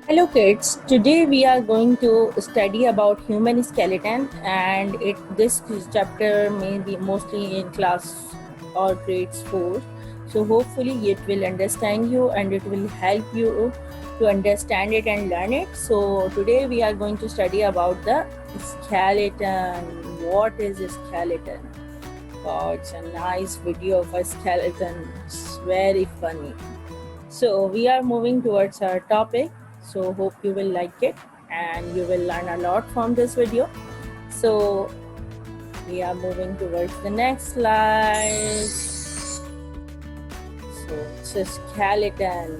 Hello kids, today we are going to study about human skeleton and this chapter may be mostly in class or grades 4. So hopefully it will understand you and it will help you to understand it and learn it. So today we are going to study about the skeleton. What is a skeleton? Oh, it's a nice video of a skeleton. It's very funny. So we are moving towards our topic. So hope you will like it and you will learn a lot from this video. So we are moving towards the next slide. So it's a skeleton.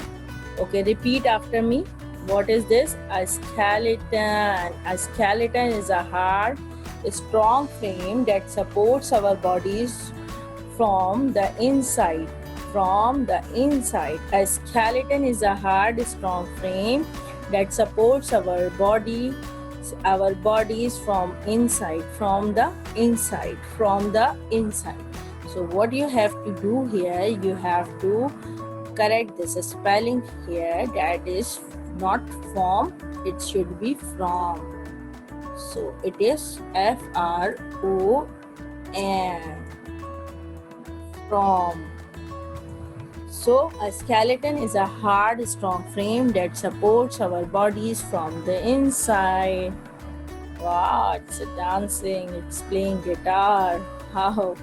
Okay, repeat after me. What is this? A skeleton. A skeleton is a hard, strong frame that supports our bodies from the inside. From the inside. A skeleton is a hard, strong frame that supports our bodies from inside, from the inside. So what you have to do here, you have to correct this spelling here, that is not from, it should be from. So it is FROM, from. So a skeleton is a hard, strong frame that supports our bodies from the inside. Wow, it's dancing, it's playing guitar. How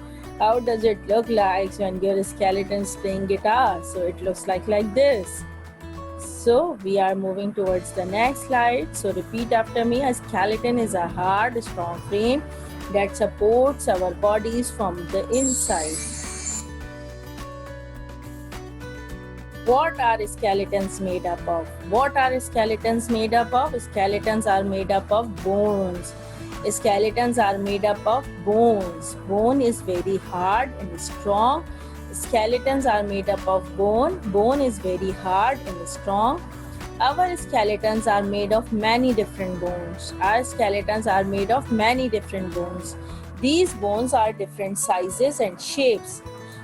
does it look like when your skeleton is playing guitar? So it looks like this. So we are moving towards the next slide. So repeat after me. A skeleton is a hard, strong frame that supports our bodies from the inside. What are skeletons made up of? What are skeletons made up of? Skeletons are made up of bones. Skeletons are made up of bones. Bone is very hard and strong. Skeletons are made up of bone. Bone is very hard and strong. Our skeletons are made of many different bones. Our skeletons are made of many different bones. These bones are different sizes and shapes.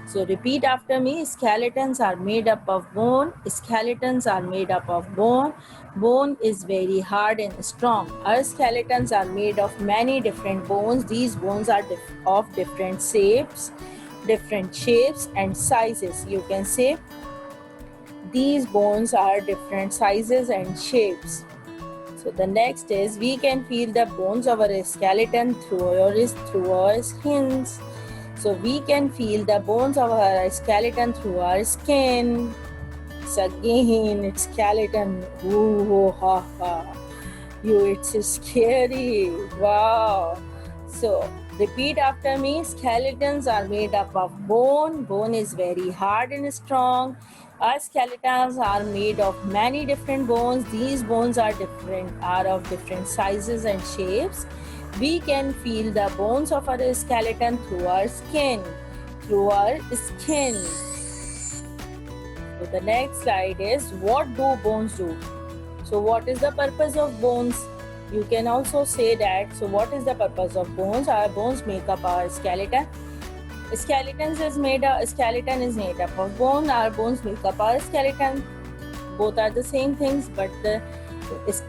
So repeat after me. Skeletons are made up of bone. Skeletons are made up of bone. Bone is very hard and strong. Our skeletons are made of many different bones. These bones are of different shapes and sizes. You can say these bones are different sizes and shapes. So the next is, we can feel the bones of our skeleton through our skins. So we can feel the bones of our skeleton through our skin. So again, it's skeleton. Ooh, ha, ha. It's scary. Wow. So repeat after me. Skeletons are made up of bone. Bone is very hard and strong. Our skeletons are made of many different bones. These bones are of different sizes and shapes. We can feel the bones of our skeleton through our skin. So the next slide is, what do bones do? So what is the purpose of bones? You can also say that. So what is the purpose of bones? Our bones make up our skeleton. Skeleton is made up of bone. Our bones make up our skeleton. Both are the same things, but the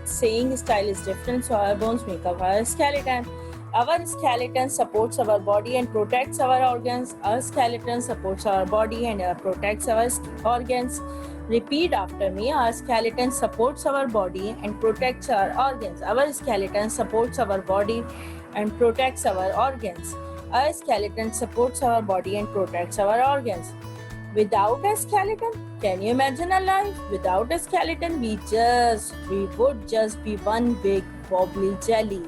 saying style is different. So our bones make up our skeleton. Our skeleton supports our body and protects our organs. Our skeleton supports our body and protects our organs. Repeat after me. Our skeleton supports our body and protects our organs. Our skeleton supports our body and protects our organs. Our skeleton supports our body and protects our organs. Without a skeleton, can you imagine a life? Without a skeleton, we would just be one big wobbly jelly.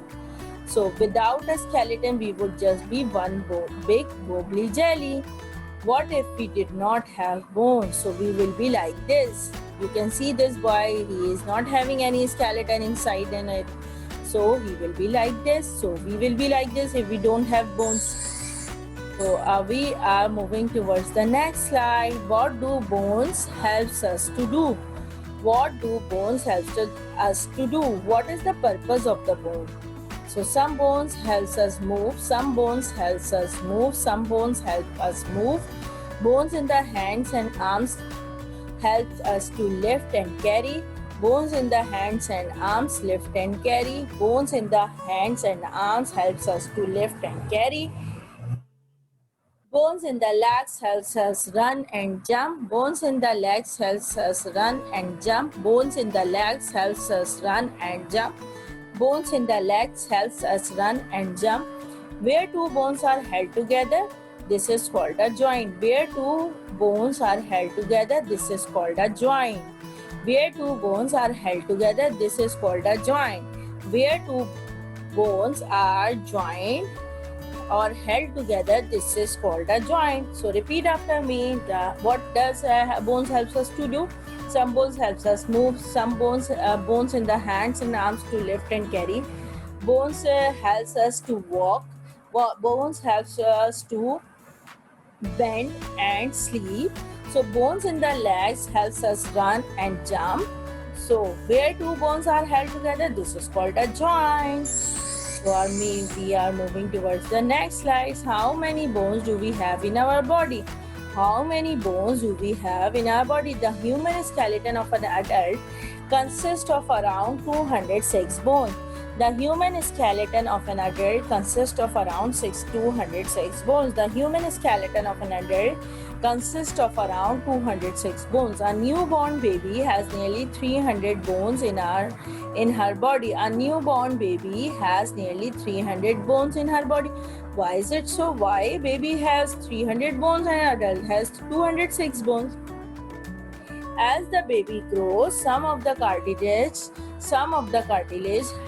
So without a skeleton, we would just be one big wobbly jelly. What if we did not have bones? So we will be like this. You can see this boy, he is not having any skeleton inside in it. So he will be like this. So we will be like this if we don't have bones. So we are moving towards the next slide. What do bones helps us to do? What do bones help us to do? What is the purpose of the bone? So some bones helps us move. Some bones helps us move. Some bones help us move. Bones in the hands and arms helps us to lift and carry. Bones in the hands and arms lift and carry. Bones in the hands and arms helps us to lift and carry. Bones in the legs helps us run and jump. Bones in the legs helps us run and jump. Bones in the legs helps us run and jump. Bones in the legs helps us run and jump. Where two bones are held together, this is called a joint. Where two bones are held together, this is called a joint. Where two bones are held together, this is called a joint. Where two bones are joined or held together, this is called a joint. So repeat after me. What does bones helps us to do? Some bones helps us move. Some bones in the hands and arms to lift and carry. Bones helps us to walk. Bones helps us to bend and sleep. So bones in the legs helps us run and jump. So where two bones are held together, this is called a joint. For me, we are moving towards the next slides. How many bones do we have in our body? How many bones do we have in our body? The human skeleton of an adult consists of around 206 bones. The human skeleton of an adult consists of around 206 bones. The human skeleton of an adult consists of around 206 bones. A newborn baby has nearly 300 bones in her body. A newborn baby has nearly 300 bones in her body. Why is it so? Why baby has 300 bones and adult has 206 bones? As the baby grows, some of the cartilage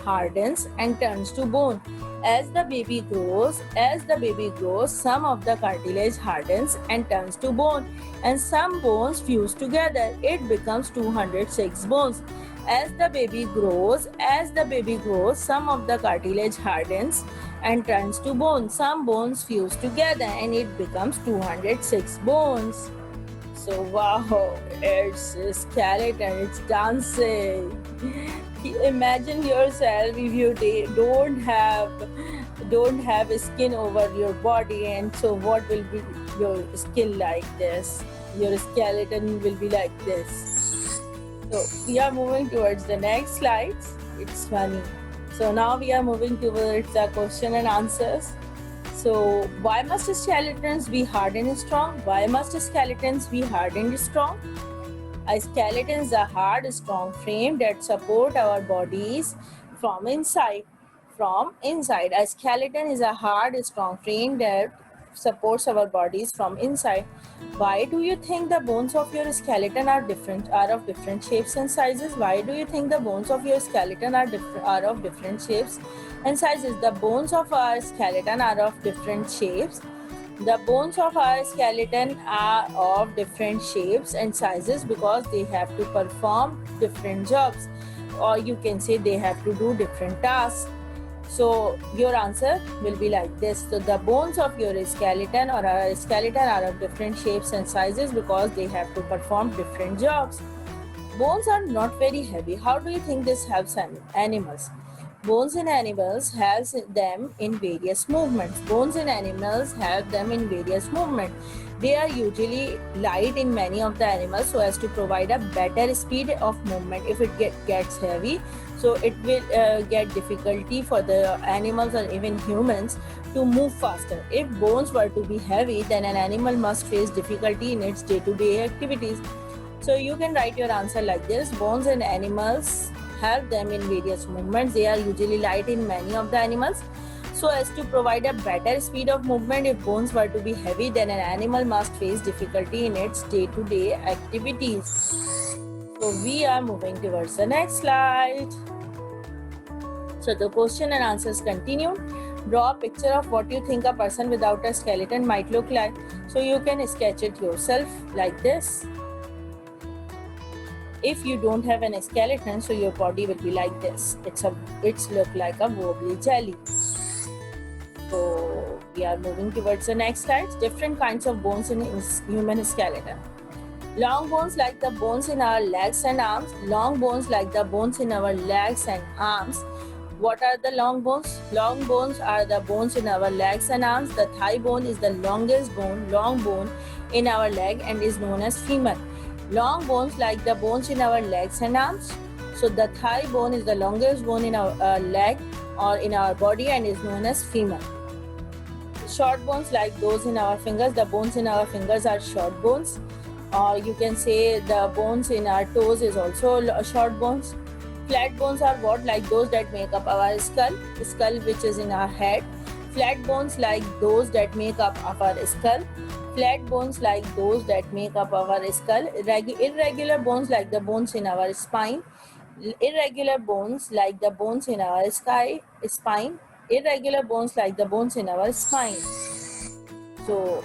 hardens and turns to bone. As the baby grows, some of the cartilage hardens and turns to bone, and some bones fuse together. It becomes 206 bones. As the baby grows, some of the cartilage hardens and turns to bone. Some bones fuse together and it becomes 206 bones. So wow, it's a skeleton, it's dancing. Imagine yourself if you don't have skin over your body, and so what will be your skin like this? Your skeleton will be like this. So we are moving towards the next slides. It's funny. So now we are moving towards the question and answers. So why must skeletons be hard and strong? Why must skeletons be hard and strong? A skeleton is a hard, strong frame that support our bodies from inside. A skeleton is a hard, strong frame that supports our bodies from inside. Why do you think the bones of your skeleton are of different shapes and sizes? Why do you think the bones of your skeleton are of different shapes and sizes? The bones of our skeleton are of different shapes. The bones of our skeleton are of different shapes and sizes because they have to perform different jobs, or you can say they have to do different tasks. So your answer will be like this. So the bones of your skeleton or our skeleton are of different shapes and sizes because they have to perform different jobs. Bones are not very heavy. How do you think this helps animals? Bones in animals helps them in various movements. Bones in animals help them in various movements. They are usually light in many of the animals so as to provide a better speed of movement. If it gets heavy, so it will get difficulty for the animals or even humans to move faster. If bones were to be heavy, then an animal must face difficulty in its day-to-day activities. So you can write your answer like this. Bones in animals help them in various movements. They are usually light in many of the animals so as to provide a better speed of movement. If bones were to be heavy, then an animal must face difficulty in its day-to-day activities. So we are moving towards the next slide. So the question and answers continue. Draw a picture of what you think a person without a skeleton might look like. So you can sketch it yourself like this. If you don't have an skeleton, so your body will be like this. It's look like a wobbly jelly. So we are moving towards the next slide. Different kinds of bones in human skeleton. Long bones like the bones in our legs and arms. Long bones like the bones in our legs and arms. What are the long bones? Long bones are the bones in our legs and arms. The thigh bone is the longest long bone in our leg and is known as femur. Long bones like the bones in our legs and arms. So the thigh bone is the longest bone in our leg or in our body and is known as femur. Short bones like those in our fingers, the bones in our fingers are short bones, or you can say the bones in our toes is also short bones. Flat bones are what? Like those that make up our skull which is in our head. Flat bones like those that make up our skull. Flat bones like those that make up our skull. Irregular bones like the bones in our spine. Irregular bones like the bones in our spine. Irregular bones like the bones in our spine. So,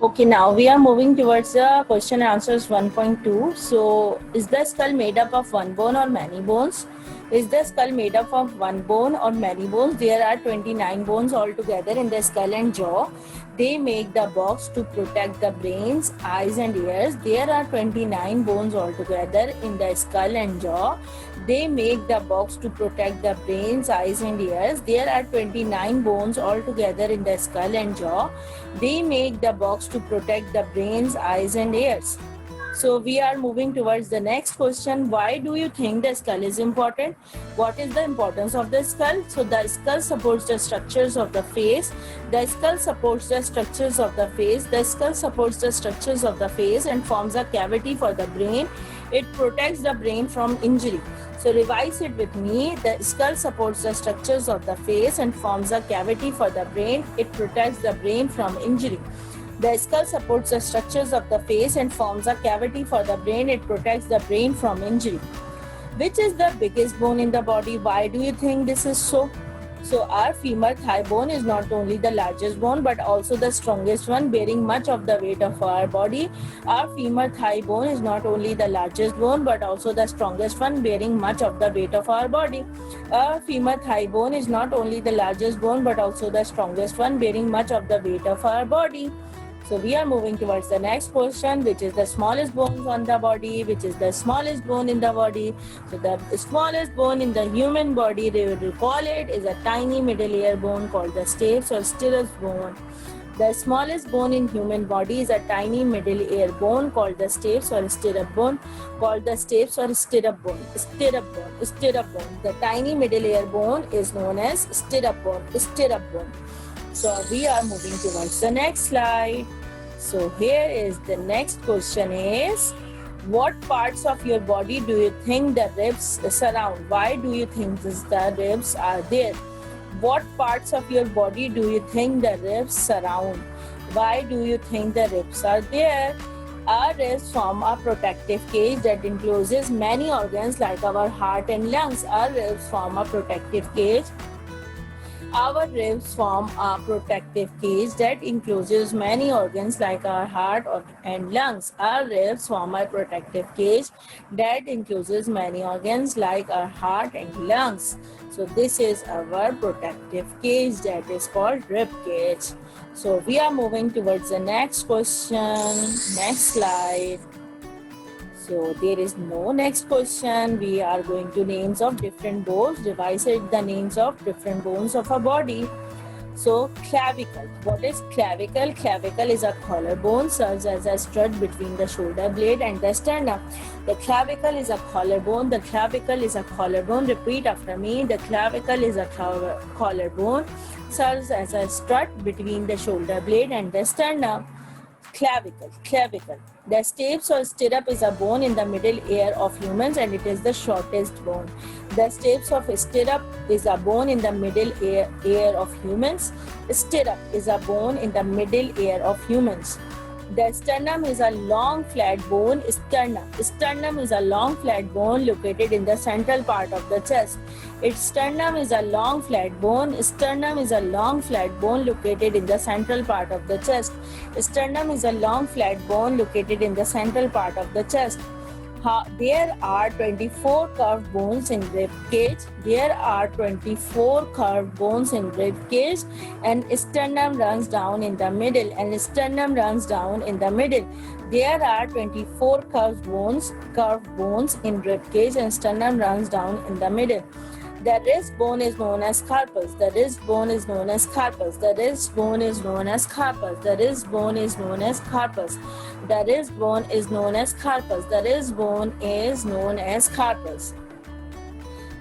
okay, now we are moving towards the question answers 1.2. So, is the skull made up of one bone or many bones? Is the skull made up of one bone or many bones? There are 29 bones altogether in the skull and jaw. They make the box to protect the brains, eyes and ears. There are 29 bones altogether in the skull and jaw. They make the box to protect the brains, eyes and ears. There are 29 bones altogether in the skull and jaw. They make the box to protect the brains, eyes and ears. So we are moving towards the next question. Why do you think the skull is important? What is the importance of the skull? So the skull supports the structures of the face. The skull supports the structures of the face. The skull supports the structures of the face and forms a cavity for the brain. It protects the brain from injury. So revise it with me. The skull supports the structures of the face and forms a cavity for the brain. It protects the brain from injury. The skull supports the structures of the face and forms a cavity for the brain. It protects the brain from injury. Which is the biggest bone in the body? Why do you think this is so? So our femur thigh bone is not only the largest bone but also the strongest one, bearing much of the weight of our body. Our femur thigh bone is not only the largest bone but also the strongest one, bearing much of the weight of our body. Our femur thigh bone is not only the largest bone but also the strongest one, bearing much of the weight of our body. So we are moving towards the next question, which is the smallest bones on the body, which is the smallest bone in the body. So the smallest bone in the human body, they will call it, is a tiny middle ear bone called the stapes or stirrup bone. The smallest bone in human body is a tiny middle ear bone called the stapes or stirrup bone, called the stapes or stirrup bone. Stirrup bone. The tiny middle ear bone is known as stirrup bone. So we are moving towards the next slide. So here is the next question is, what parts of your body do you think the ribs surround? Why do you think the ribs are there? What parts of your body do you think the ribs surround? Why do you think the ribs are there? Our ribs form a protective cage that encloses many organs like our heart and lungs. Our ribs form a protective cage. Our ribs form a protective cage that encloses many organs like our heart and lungs. Our ribs form a protective cage that encloses many organs like our heart and lungs. So this is our protective cage that is called rib cage. So we are moving towards the next question. Next slide. So there is no next question. We are going to names of different bones. Revise the names of different bones of our body. So clavicle. What is clavicle? Clavicle is a collarbone, serves as a strut between the shoulder blade and the sternum. The clavicle is a collarbone. The clavicle is a collarbone. Repeat after me. The clavicle is a collarbone, serves as a strut between the shoulder blade and the sternum. Clavicle. The stapes or stirrup is a bone in the middle ear of humans and it is the shortest bone. The stapes of stirrup is a bone in the middle ear of humans. Stirrup is a bone in the middle ear of humans. The sternum is a long flat bone. Sternum is a long flat bone located in the central part of the chest. Its sternum is a long flat bone. Sternum is a long flat bone located in the central part of the chest. Sternum is a long flat bone located in the central part of the chest. There are 24 curved bones in rib cage. There are 24 curved bones in rib cage, and sternum runs down in the middle. There are 24 curved bones in rib cage, and sternum runs down in the middle. The wrist bone is known as carpus. The wrist bone is known as carpus. The wrist bone is known as carpus. The wrist bone is known as carpus. The wrist bone is known as carpus. The wrist bone is known as carpus.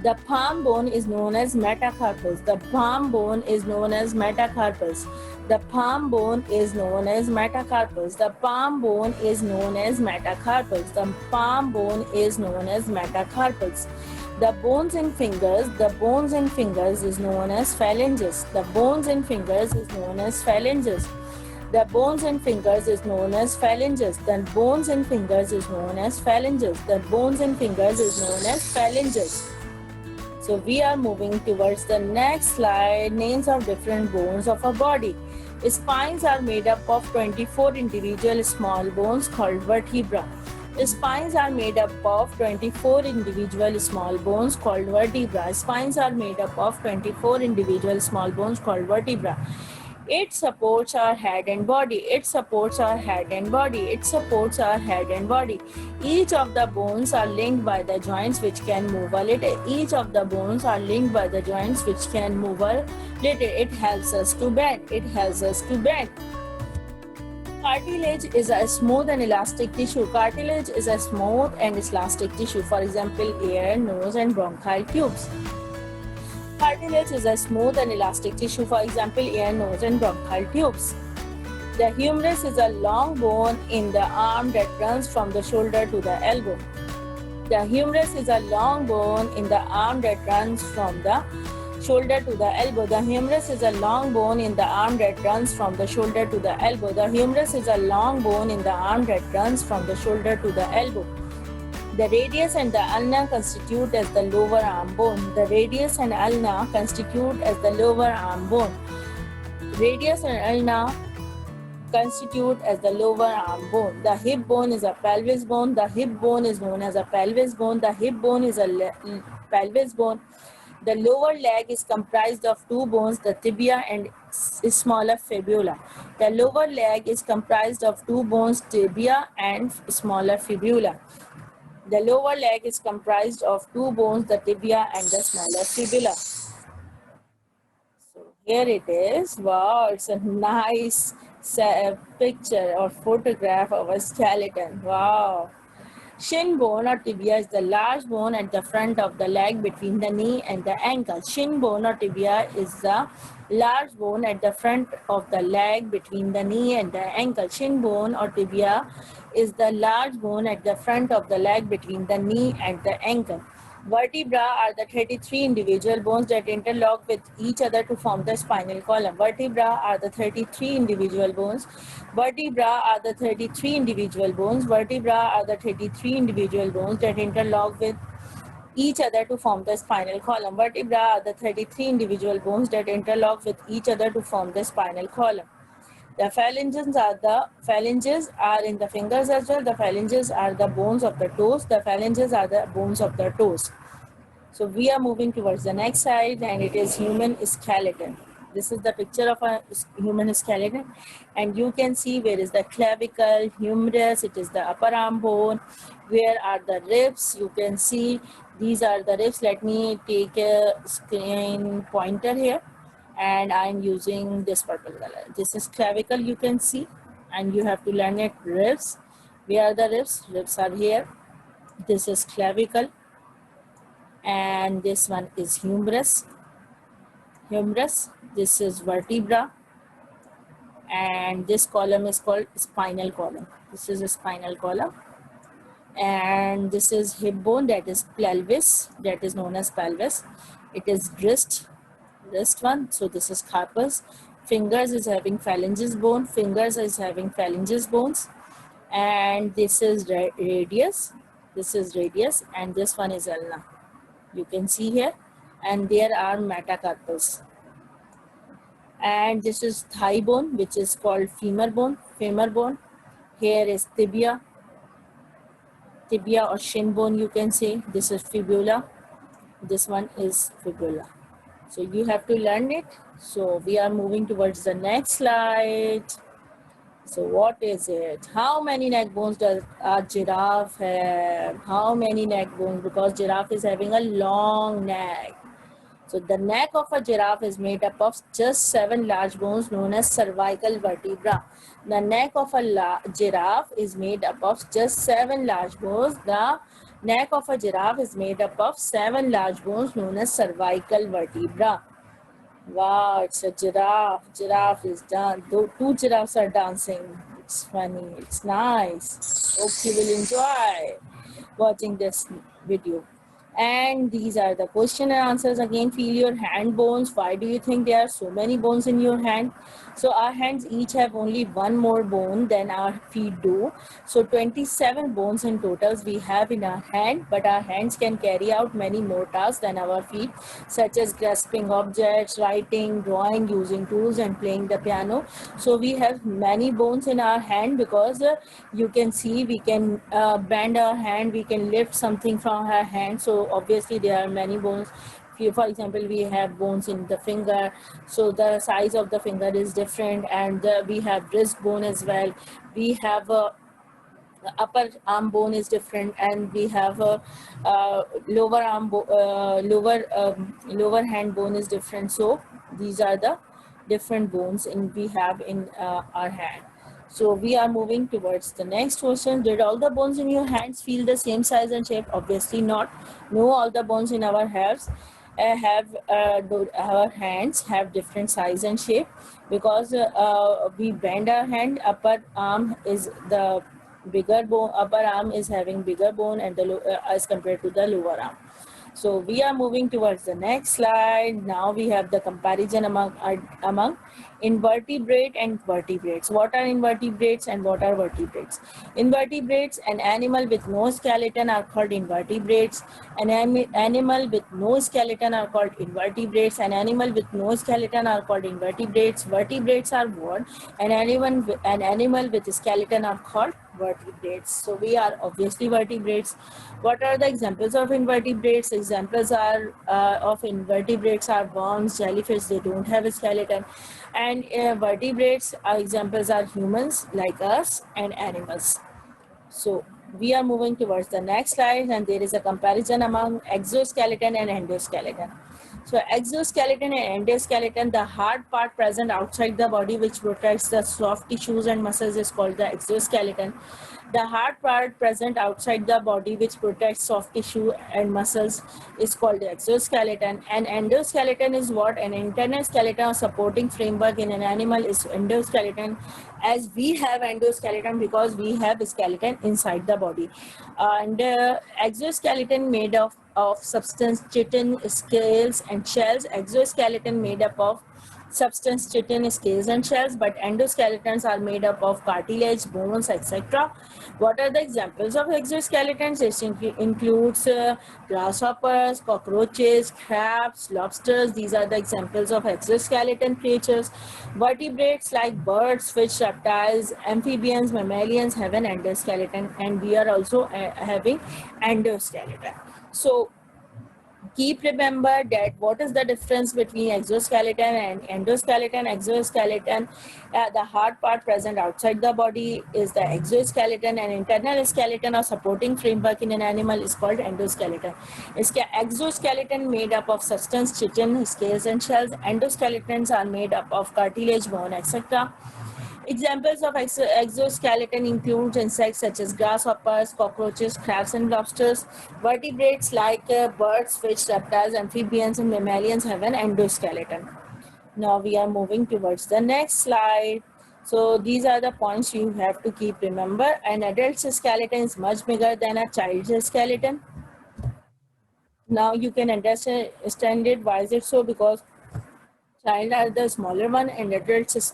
The palm bone is known as metacarpus. The palm bone is known as metacarpus. The palm bone is known as metacarpus. The palm bone is known as metacarpus. The palm bone is known as metacarpus. The bones in fingers, the bones in fingers is known as phalanges. The bones in fingers is known as phalanges. The bones in fingers is known as phalanges. The bones in fingers is known as phalanges. The bones in fingers is known as phalanges. So we are moving towards the next slide, names of different bones of a body. Spines are made up of 24 individual small bones called vertebra. Spines are made up of 24 individual small bones called vertebra. Spines are made up of 24 individual small bones called vertebra. It supports our head and body. It supports our head and body. It supports our head and body. Each of the bones are linked by the joints which can move a little. Each of the bones are linked by the joints which can move a little. It helps us to bend. It helps us to bend. Cartilage is a smooth and elastic tissue. Cartilage is a smooth and elastic tissue. For example, ear, nose, and bronchial tubes. Cartilage is a smooth and elastic tissue, for example, ear, nose, and bronchial tubes. The humerus is a long bone in the arm that runs from the shoulder to the elbow. The humerus is a long bone in the arm that runs from the shoulder to the elbow. The humerus is a long bone in the arm that runs from the shoulder to the elbow. The humerus is a long bone in the arm that runs from the shoulder to the elbow. The radius and the ulna constitute as the lower arm bone. The radius and ulna constitute as the lower arm bone. Radius and ulna constitute as the lower arm bone. The hip bone is a pelvis bone. The hip bone is known as a pelvis bone. The hip bone is a pelvis bone. The lower leg is comprised of two bones, the tibia and smaller fibula. The lower leg is comprised of two bones, tibia and smaller fibula. The lower leg is comprised of two bones, the tibia and the smaller fibula. So here it is. Wow, it's a nice picture or photograph of a skeleton. Wow. Shin bone or tibia is the large bone at the front of the leg between the knee and the ankle. Shin bone or tibia is the large bone at the front of the leg between the knee and the ankle. Shin bone or tibia is the large bone at the front of the leg between the knee and the ankle. Vertebra are the 33 individual bones that interlock with each other to form the spinal column. Vertebra are the 33 individual bones. Vertebra are the 33 individual bones. Vertebra are the 33 individual bones that interlock with each other to form the spinal column. Vertebra are the 33 individual bones that interlock with each other to form the spinal column. The phalanges are in the fingers as well. The phalanges are the bones of the toes. The phalanges are the bones of the toes. So we are moving towards the next slide, and it is human skeleton. This is the picture of a human skeleton, and you can see where is the clavicle, humerus, it is the upper arm bone. Where are the ribs? You can see these are the ribs. Let me take a screen pointer here, and I'm using this purple color. This is clavicle, you can see, and you have to learn it. Ribs. Where are the ribs? Ribs are here. This is clavicle, and this one is humerus. This is vertebra, and this column is called spinal column. This is a spinal column, and this is hip bone, that is pelvis, that is known as pelvis. It is wrist one, so this is carpus. Fingers is having phalanges bone. Fingers is having phalanges bones, and this is radius. This is radius, and this one is ulna. You can see here, and there are metacarpals. And this is thigh bone, which is called femur bone. Here is tibia or shin bone, you can say. This is fibula. This one is fibula. So you have to learn it. So we are moving towards the next slide. So what is it? How many neck bones does a giraffe have? How many neck bones? Because giraffe is having a long neck. So the neck of a giraffe is made up of just 7 large bones known as cervical vertebra. The neck of a giraffe is made up of just 7 large bones. The neck of a giraffe is made up of 7 large bones known as cervical vertebra. Wow, it's a giraffe. Giraffe is done. Two giraffes are dancing. It's funny. It's nice. Hope you will enjoy watching this video. And these are the question and answers. Again, feel your hand bones. Why do you think there are so many bones in your hand? So our hands each have only one more bone than our feet do. So 27 bones in totals we have in our hand, but our hands can carry out many more tasks than our feet, such as grasping objects, writing, drawing, using tools, and playing the piano. So we have many bones in our hand because you can see we can bend our hand, we can lift something from our hand. So obviously there are many bones. For example, we have bones in the finger, so the size of the finger is different, and we have wrist bone as well. We have a upper arm bone is different, and we have a lower lower hand bone is different. So these are the different bones we have in our hand. So we are moving towards the next question. Did all the bones in your hands feel the same size and shape? Obviously not. No, all the bones in our hands our hands have different size and shape, because we bend our hand. Upper arm is the bigger bone. Upper arm is having bigger bone, and as compared to the lower arm. So we are moving towards the next slide. Now we have the comparison among invertebrate and vertebrates. What are invertebrates and what are vertebrates? Invertebrates, an animal with no skeleton, are called invertebrates. An animal with no skeleton are called invertebrates. An animal with no skeleton are called invertebrates. Vertebrates are what? An animal with a skeleton are called vertebrates. So we are obviously vertebrates. What are the examples of invertebrates? Examples are of invertebrates are worms, jellyfish. They don't have a skeleton. And vertebrates examples are humans like us and animals. So we are moving towards the next slide, and there is a comparison among exoskeleton and endoskeleton. So exoskeleton and endoskeleton, the hard part present outside the body which protects the soft tissues and muscles is called the exoskeleton. The hard part present outside the body which protects soft tissue and muscles is called the exoskeleton. And endoskeleton is what? An internal skeleton or supporting framework in an animal is endoskeleton, as we have endoskeleton because we have a skeleton inside the body. And exoskeleton made of substance, chitin, scales and shells. Exoskeleton made up of substance, chitin, scales and shells, but endoskeletons are made up of cartilage, bones, etc. What are the examples of exoskeletons? It includes grasshoppers, cockroaches, crabs, lobsters. These are the examples of exoskeleton creatures. Vertebrates like birds, fish, reptiles, amphibians, mammalians have an endoskeleton, and we are also having endoskeleton. So keep remember that what is the difference between exoskeleton and endoskeleton. Exoskeleton, the hard part present outside the body is the exoskeleton, and internal skeleton or supporting framework in an animal is called endoskeleton. Exoskeleton made up of substance, chitin, scales and shells. Endoskeletons are made up of cartilage, bone, etc. Examples of exoskeleton include insects such as grasshoppers, cockroaches, crabs, and lobsters. Vertebrates like birds, fish, reptiles, amphibians, and mammalians have an endoskeleton. Now we are moving towards the next slide. So these are the points you have to keep remember. An adult's skeleton is much bigger than a child's skeleton. Now you can understand it. Why is it so? Because child are the smaller one and adult is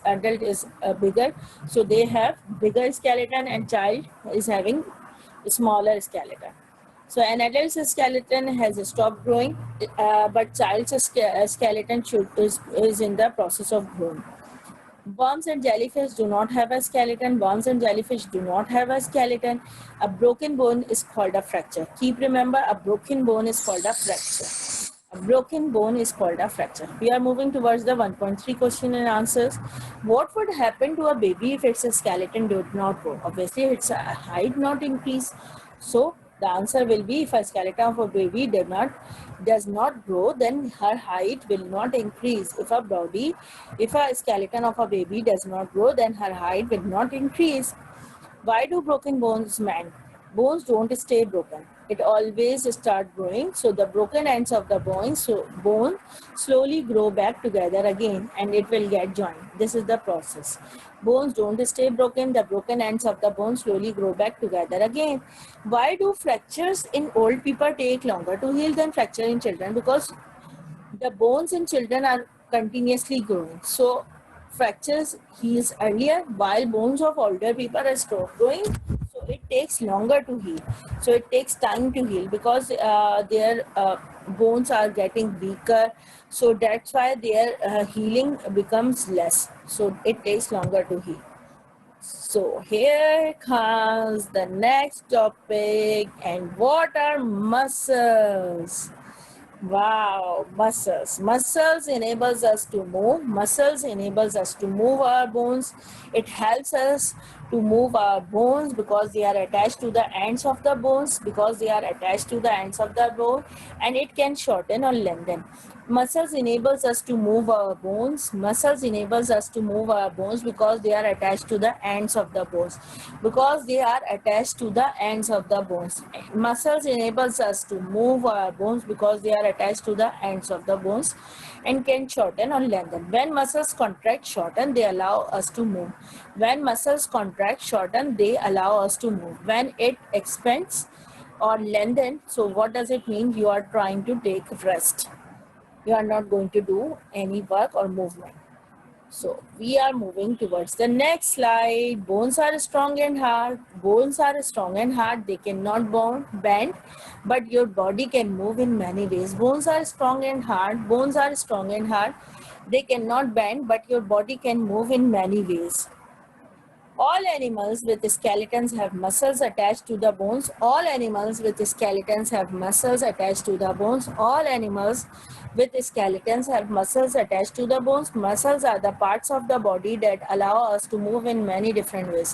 bigger, so they have bigger skeleton, and child is having smaller skeleton. So an adult's skeleton has stopped growing, but child's skeleton is in the process of growing. Worms and jellyfish do not have a skeleton. Worms and jellyfish do not have a skeleton. A broken bone is called a fracture. Keep remember, a broken bone is called a fracture. A broken bone is called a fracture. We are moving towards the 1.3 question and answers. What would happen to a baby if its skeleton did not grow? Obviously, its height not increase. So the answer will be, if a skeleton of a baby did not does not grow, then her height will not increase. If a skeleton of a baby does not grow, then her height will not increase. Why do broken bones mend? Bones don't stay broken. It always start growing. So the broken ends of the bone slowly grow back together again, and it will get joined. This is the process. Bones don't stay broken. The broken ends of the bone slowly grow back together again. Why do fractures in old people take longer to heal than fracture in children? Because the bones in children are continuously growing. So fractures heals earlier while bones of older people are still growing. So it takes longer to heal. So it takes time to heal because their bones are getting weaker. So that's why their healing becomes less. So it takes longer to heal. So here comes the next topic. And what are muscles? Wow, muscles. Muscles enables us to move. Muscles enables us to move our bones. It helps us to move our bones because they are attached to the ends of the bones, and it can shorten or lengthen. Muscles enables us to move our bones. Muscles enables us to move our bones because they are attached to the ends of the bones. Muscles enables us to move our bones because they are attached to the ends of the bones and can shorten or lengthen. When muscles contract, shorten, they allow us to move. When muscles contract, shorten, they allow us to move. When it expands or lengthen, so what does it mean? You are trying to take rest. You are not going to do any work or movement. So we are moving towards the next slide. Bones are strong and hard. Bones are strong and hard. They cannot bend, but your body can move in many ways. Bones are strong and hard. Bones are strong and hard. They cannot bend, but your body can move in many ways. All animals with skeletons have muscles attached to the bones. All animals with skeletons have muscles attached to the bones. All animals with skeletons have muscles attached to the bones. Muscles are the parts of the body that allow us to move in many different ways.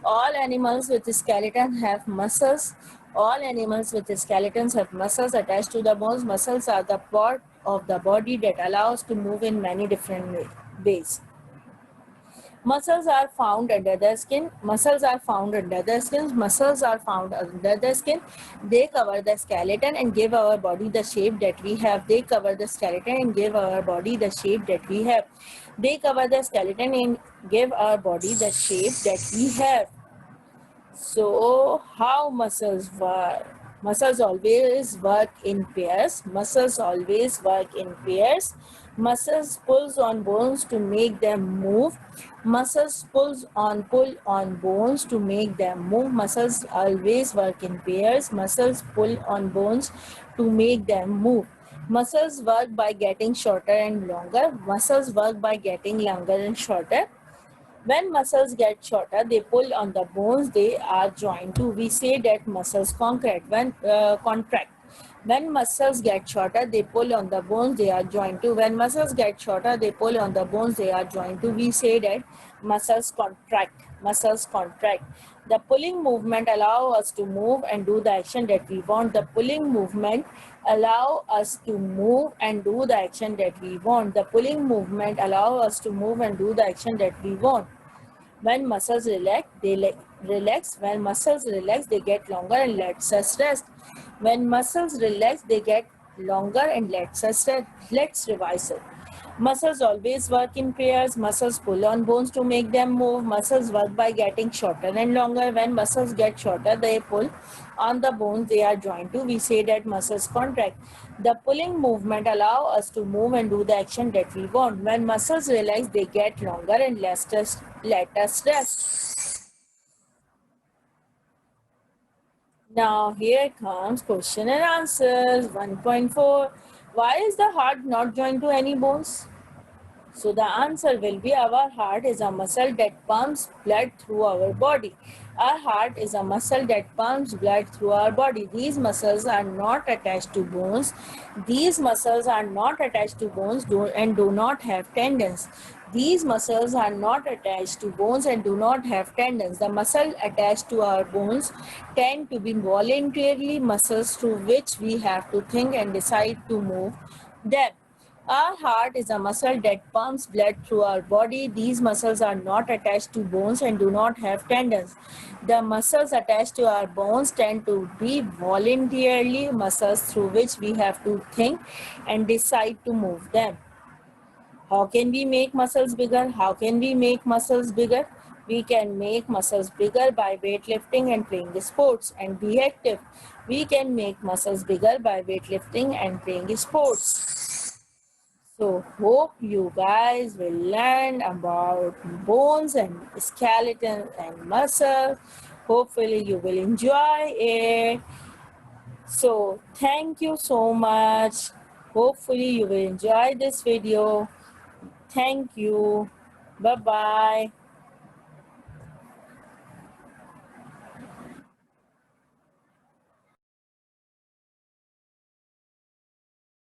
All animals with skeletons have muscles. All animals with skeletons have muscles attached to the bones. Muscles are the part of the body that allow us to move in many different ways. Muscles are found under the skin. Muscles are found under the skin. Muscles are found under the skin. They cover the skeleton and give our body the shape that we have. They cover the skeleton and give our body the shape that we have. They cover the skeleton and give our body the shape that we have. So, how muscles work? Muscles always work in pairs. Muscles always work in pairs. Muscles pulls on bones to make them move. Muscles pull on bones to make them move. Muscles always work in pairs. Muscles pull on bones to make them move. Muscles work by getting shorter and longer. Muscles work by getting longer and shorter. When muscles get shorter, they pull on the bones they are joined to. We say that muscles contract. When muscles get shorter, they pull on the bones they are joined to. When muscles get shorter, they pull on the bones they are joined to. We say that muscles contract. Muscles contract. The pulling movement allow us to move and do the action that we want. The pulling movement allow us to move and do the action that we want. The pulling movement allow us to move and do the action that we want. When muscles relax, relax. When muscles relax, they get longer and lets us rest. When muscles relax, they get longer and lets us rest. Let's revise it. Muscles always work in pairs. Muscles pull on bones to make them move. Muscles work by getting shorter and longer. When muscles get shorter, they pull on the bones they are joined to. We say that muscles contract. The pulling movement allow us to move and do the action that we want. When muscles relax, they get longer and let us rest. Now here comes question and answers. 1.4. Why is the heart not joined to any bones? So the answer will be our heart is a muscle that pumps blood through our body. Our heart is a muscle that pumps blood through our body. These muscles are not attached to bones. These muscles are not attached to bones and do not have tendons. These muscles are not attached to bones and do not have tendons. The muscle attached to our bones tend to be voluntarily muscles through which we have to think and decide to move them. Our heart is a muscle that pumps blood through our body. These muscles are not attached to bones and do not have tendons. The muscles attached to our bones tend to be voluntarily muscles through which we have to think and decide to move them. How can we make muscles bigger? How can we make muscles bigger? We can make muscles bigger by weightlifting and playing sports and be active. We can make muscles bigger by weightlifting and playing sports. So hope you guys will learn about bones and skeleton and muscle. Hopefully you will enjoy it. So thank you so much. Hopefully you will enjoy this video. Thank you. Bye-bye.